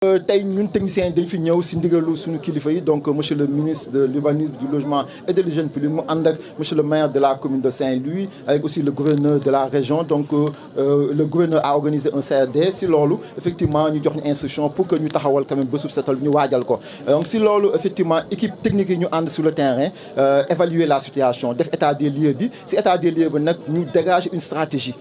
tey ñun techniciens dañ fi ñëw si ndigalu suñu kilifa yi donc monsieur le ministre de l'urbanisme, du logement et de l'hygiène publique mu ànd ak monsieur le maire de la commune de Saint-Louis avec aussi le gouverneur de la région donc le gouverneur a organisé un CRD si loolu effectivement ñu jox ñu instruction pour que ñu taxawal quand même bésub setal ñu waajal ko donc si loolu effectivement équipe technique yi ñu ànd sur le terrain évaluer la situation def état des lieux bi si état des lieux bi nag ñu dégager une stratégie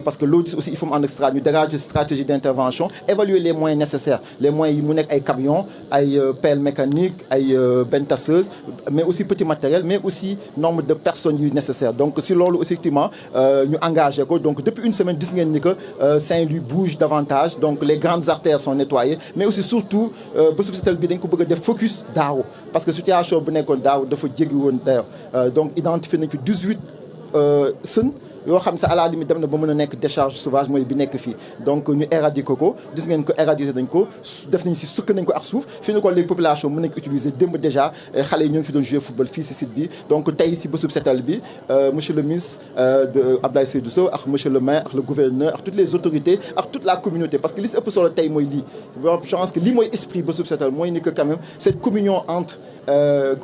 parce que l'audit aussi il faut mu ànd ak ñu dégager stratégie d'intervention évaluer les moyens nécessaires les moyens yi mu nekk ay camions ay pelle mécanique ay bennes tasseuses mais aussi petit matériel mais aussi nombre de personnes yu nécessaires donc si loolu effectivement ñu engagé ko donc depuis une semaine gis ngeen ni que Saint-Louis bouge davantage donc les grandes artères sont nettoyées mais aussi surtout bésub setal bi dañ ko bëgg a def focus daaw parce que situation bu nekkoon daaw dafa jéggi woon d'ailleurs donc identifié nañ fi 18 sën yoo xam sa à la limite dem na ba mën a nekk décharge sauvage mooy bi nekk fii donc ñu éradiquer ko gis ngeen ko éradiquer dañ ko def nañ si sukk nañ ko ak suuf fi ñu ko les populations mën nañ ko utiliser démb déjà xale yi ñoo ngi fi doon jouer football fii si site bi donc tey si bésub setal bi monsieur le ministre de Abdoulaye Seydou Sow ak monsieur le maire ak le gouverneur ak toutes les autorités ak toute la communauté parce que li si ëpp solo tey mooy lii je pense que lii mooy esprit bésub setal mooy ni que quand même cette communion entre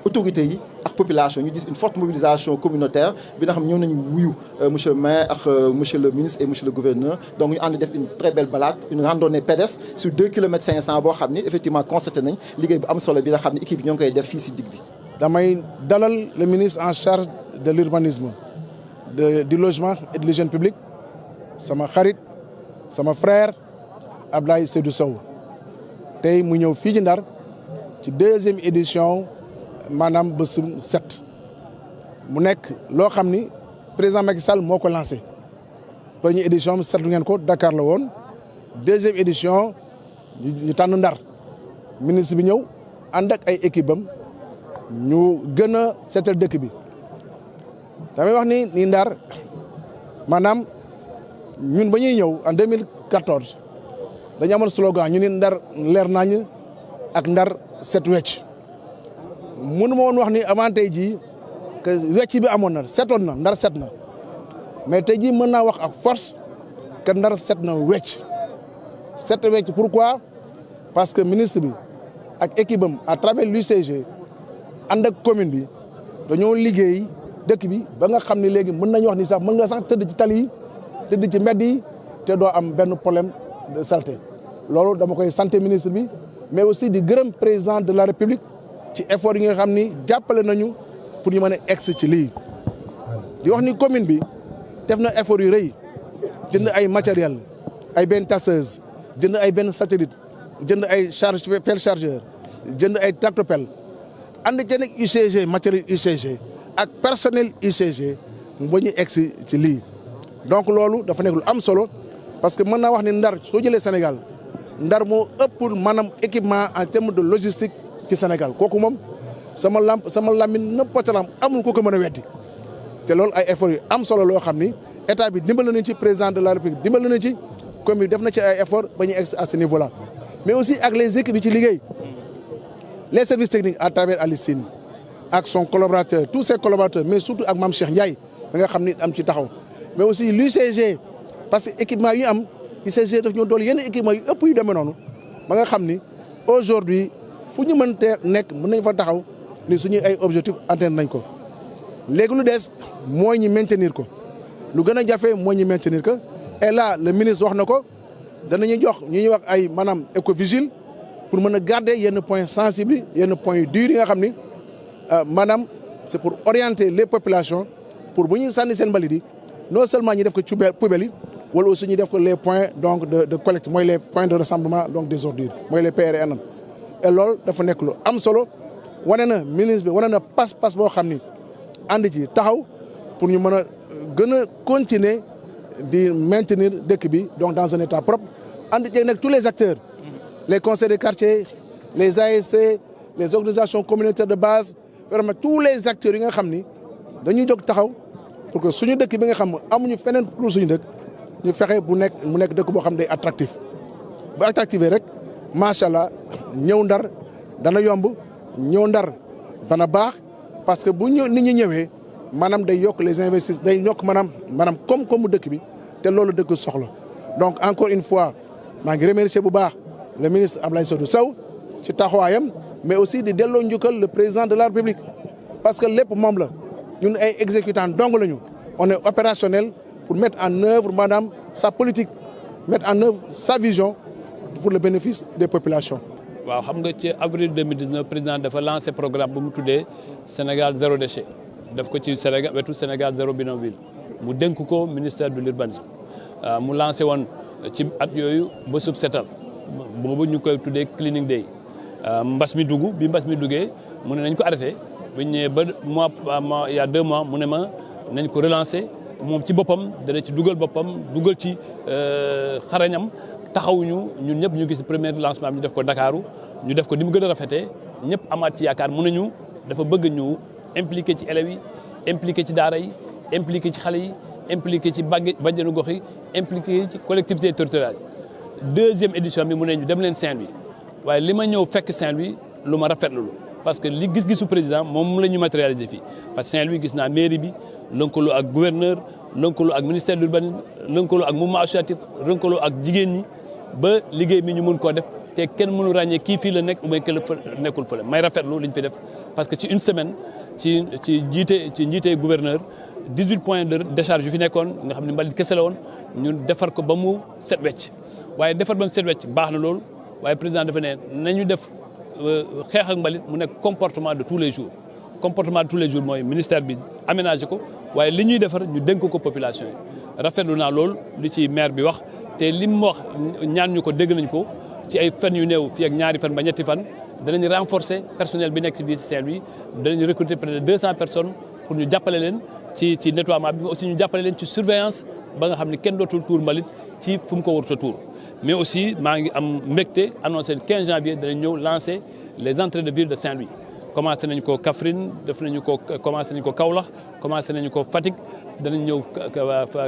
autorités yi ak population ñu gis une forte mobilisation communautaire bi nga xam ñëw nañu wuyu monsieur le maire ak monsieur le ministre et monsieur le gouverneur donc ñu ànd def une très belle balade une randonnée pédestre sur 2 kilomètres 500 boo xam ni effectivement constaté nañ liggéey bu am solo bi nga xam ne équipe bi ñoo ngi koy def fii si digg bi. damay dalal le ministre en charge de l'urbanisme du logement et de l'hygiène publique sama xarit sama frère Abdoulaye Seydou Sow tey mu ñëw fii ci Ndar ci 2e édition maanaam bésum set mu nekk loo xam ni président Macky Sall moo ko lancé première édition seetlu ngeen ko Dakar la woon 2e édition ñu tànn Ndar ministre bi ñëw ànd ak ay équipe am ñu gën a seetal dëkk bi damay wax ni Ndar maanaam ñun ba ñuy ñëw en 2014 dañu amoon slogan ñu ni Ndar leer nañ ak Ndar set wecc mënu ma woon wax ni avant tey jii que wecc bi amoon na setoon na Ndar set na mais tey jii mën naa wax ak force que Ndar set na wecc pourquoi parce que ministre bi ak équipe am à travers l'UCG ànd ak commune bi dañoo liggéey dëkk bi ba nga xam ne léegi mën nañu wax ni sax mën nga sax tëdd ci tali yi tëdd ci mbedd yi te doo am benn problème de saleté loolu dama koy sant ministre bi mais aussi di gërëm président de la République ci effort yi nga xam ni jàppale nañu pour ñu mën a egg ci lii di wax ni commune bi def na effort yu rëy jënd ay matériel ay benn tasseuse jënd ay benn satellite jënd ay pelle chargeur jënd ay tractopelle ànd ci nag UCG matériel UCG ak personnel UCG ba ñu egg ci lii donc loolu dafa nekk lu am solo parce que mën naa wax ni Ndar soo jëlee Sénégal Ndar moo ëpp maanaam équipement en terme de logistique ci Sénégal kooku moom sama lamine nëppataram amul ko mën a weddi te loolu ay efforts yu am solo loo xam ni état bi dimbal nañ ci président de la République dimbal nañ ci comme bi def na ci ay efforts ba ñu egg à ce niveau là mais aussi ak les équipes yi ci liggéey les services techniques à travers Alicine ak son collaborateur tous ses collaborateurs mais surtout ak Mame Cheikh Ndiaye da nga xam ni am ci taxaw mais aussi l'UCG parce que équipement yi am UCG daf ñoo dool yenn équipement yu ëpp yu demee noonu ba nga xam ni aujourd'hui fu ñu mën te nekk mën nañ fa taxaw ni suñuy ay objectifs atteindre nañ ko léegi lu des mooy ñu maintenir ko lu gën a jafe mooy ñu maintenir ko et là le ministre wax na ko danañu jox ñu ñuy wax ay maanaam écovigile pour mën a garder yenn points sensibles yenn points yu durs yi nga xam ni maanaam c'est pour orienter les populations pour bu ñuy sànni seen mbalit yi non seulement ñu def ko ci poubelle yi wala aussi ñu def ko les points donc de collecte mooy les points de rassemblement donc des ordures mooy les PRN et loolu dafa nekk lu am solo wane na ministre bi wane na pas-pas boo xam ni ànd ci taxaw pour ñu mën a gën a continuer di maintenir dëkk bi donc dans un état propre ànd ci nag tous les acteurs les conseils de quartier les ASC les organisations communautaires de base vraiment tous les acteurs yi nga xam ni dañuy jóg taxaw pour que suñu dëkk bi nga xam amuñu feneen pour suñu dëkk ñu fexe mu nekk dëkk boo xam day attractif bu attractivé rek macha allah ñëw Ndar dana yomb ñëw Ndar dana baax parce que bu nit ñi ñëwee maanaam day yokk les investissements day yokk maanaam koom-koomu dëkk bi te loolu dëkk soxla donc encore une fois maa ngi remercier bu baax le ministre Abdoulaye Seydou Sow ci taxawaayam mais aussi di delloo njukkal le président de la République parce que lépp moom la ñun ay exécutants dong lañu on est opérationnel pour mettre en œuvre maanaam sa politique mettre en œuvre sa vision pour le bénéfice des populations. waaw xam nga ci avril 2019 président dafa lancé programme bu mu tuddee Sénégal zéro déchet def ko ci Sénégal wetu Sénégal zéro bidonville mu dénk ko ministère de l'urbanisme mu lancé woon ci at yooyu ba sub setal boobu ñu koy tuddee cleaning day mbas mi dugg bi mbas mi duggee mu ne nañ ko arrêté bu ñu ñëwee ba mois il y a 2 mois mu ne ma nañ ko relancer moom ci boppam dana ci dugal boppam dugal ci xarañam taxawuñu ñun ñëpp ñu gis premier lancement bi ñu def ko Dakaru ñu def ko ni mu gën a rafetee ñëpp amaat ci yaakaar mu ne ñu dafa bëgg ñu impliqué ci élèves yi impliqué ci daara yi impliqué ci xale yi impliqué ci bàjjenu gox yi impliqué ci collectivité territoriale deuxième édition bi mu ne ñu dem leen Saint-Louis waaye li ma ñëw fekk Saint-Louis lu ma rafetlu parce que li gis-gisu président moom la ñu matérialiser fii parce que Saint-Louis gis naa mairie bi lëkkaloo ak gouverneur lëkkaloo ak ministère de l'urbanisme lëkkaloo ak mouvement associatif lëkkaloo ak jigéen ñi ba liggéey bi ñu mën koo def te kenn mënu ràññee kii fii la nekk ou bien kenn nekkul fële may rafetlu li ñu fi def parce que ci une semaine ci njiite gouverneur 18 points de décharge yu fi nekkoon nga xam ne mbalit kese la woon ñu defar ko ba mu set wecc waaye defar ba mu set wecc baax na loolu waaye président dafa ne nañu def xeex ak mbalit mu nekk comportement de tous les jours comportement de tous les jours mooy ministère bi aménagé ko waaye li ñuy defar ñu dénk ko population yi rafetlu naa loolu li ci maire bi wax te li mu wax ñaan ñu ko dégg nañ ko ci ay fan yu néew fii ak ñaari fan ba ñetti fan danañ renforcer personnel bi nekk ci biir Saint-Louis danañ recruter près de 200 personnes pour ñu jàppale leen ci nettoiement bi mais aussi ñu jàppale leen ci surveillance ba nga xam ne kenn dootul tuur mbalit ci fu mu ko warut a tuur mais aussi maa ngi am mbégte annoncé le 15 janvier danañ ñëw lancer les entrées de ville de Saint-Louis commencé nañ ko Kaffrine commencé nañ ko Kaolack commencé nañu ko Fatick danañ ñëw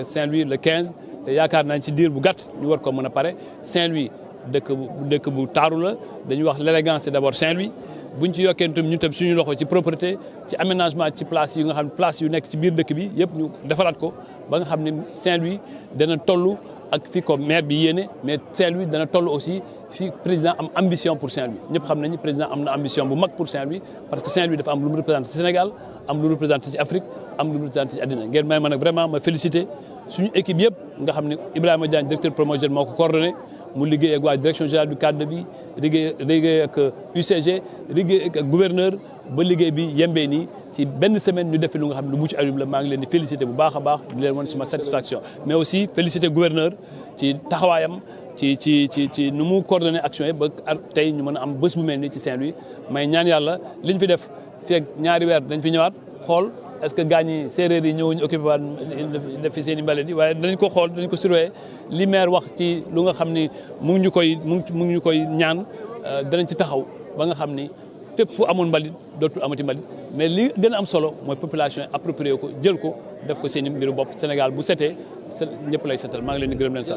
Saint-Louis le 15 te yaakaar nañ ci diir bu gàtt ñu war ko mën a pare Saint-Louis dëkk bu taaru la dañuy wax l'élégance c'est d'abord Saint-Louis buñ ci yokkee itam ñu tam suñu loxo ci propreté ci aménagement ci place yi nga xam ne place yu nekk ci biir dëkk bi yëpp ñu defaraat ko ba nga xam ne Saint-Louis dana toll ak fi ko maire bi yéene mais Saint-Louis dana toll aussi fi président am ambition pour Saint-Louis ñëpp xam nañu président am na ambition bu mag pour Saint-Louis parce que Saint-Louis dafa am lu mu représenté ci Sénégal am lu mu représenté ci Afrique am lu mu représenté ci àddina ngeen may ma nag vraiment ma félicité suñu équipe yëpp nga xam ne Ibrahima Diagne directeur promotion moo ko coordonné mu liggéey ak waa direction générale du cadre de vie liggéey ak UCG liggéey ak gouverneur ba liggéey bi yembee nii ci benn semaine ñu defi lu nga xam ne lu mucc ayib la maa ngi leen di féliciter bu baax a baax di leen wan suma satisfaction mais aussi féliciter gouverneur ci taxawaayam ci nu mu coordonné action yi ba tey ñu mën a am bés bu mel nii ci Saint-Louis may ñaan yàlla liñ fi def fii ak ñaari weer dañ fi ñëwaat xool est-ce que gars ñi séeréer yi ñëwuñu occupé waat def fi seen i mbalit yi waaye danañ ko xool danañ ko surveiller li maire wax ci lu nga xam ni mu ngi ñu koy ñaan danañ ci taxaw ba nga xam ni fépp fu amoon mbalit dootul amati mbalit mais li gën a am solo mooy population yi approprié ko jël ko def ko seen i mbiru bopp Sénégal bu setee ñëpp lay setal maa ngi leen di gërëm leen sant